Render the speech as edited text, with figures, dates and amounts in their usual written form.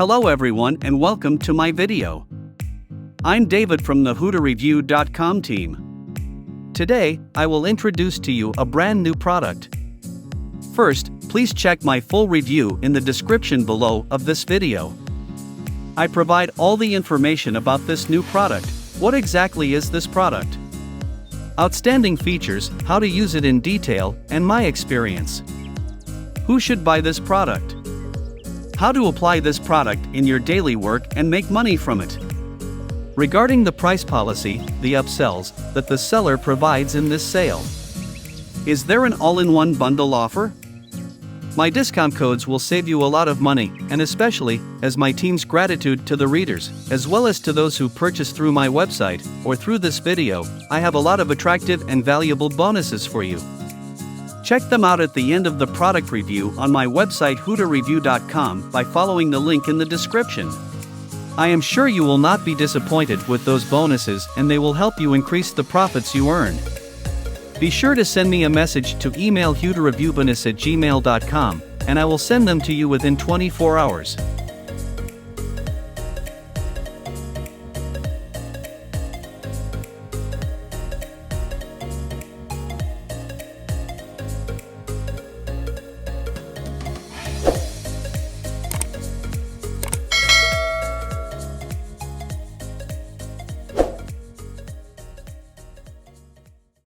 Hello everyone and welcome to my video. I'm David from the HooterReview.com team. Today, I will introduce to you a brand new product. First, please check my full review in the description below of this video. I provide all the information about this new product. What exactly is this product? Outstanding features, how to use it in detail, and my experience. Who should buy this product? How to apply this product in your daily work and make money from it. Regarding the price policy, the upsells that the seller provides in this sale. Is there an all-in-one bundle offer? My discount codes will save you a lot of money, and especially, as my team's gratitude to the readers, as well as to those who purchase through my website, or through this video, I have a lot of attractive and valuable bonuses for you. Check them out at the end of the product review on my website HooterReview.com by following the link in the description. I am sure you will not be disappointed with those bonuses and they will help you increase the profits you earn. Be sure to send me a message to email HooterReviewBonus@gmail.com and I will send them to you within 24 hours.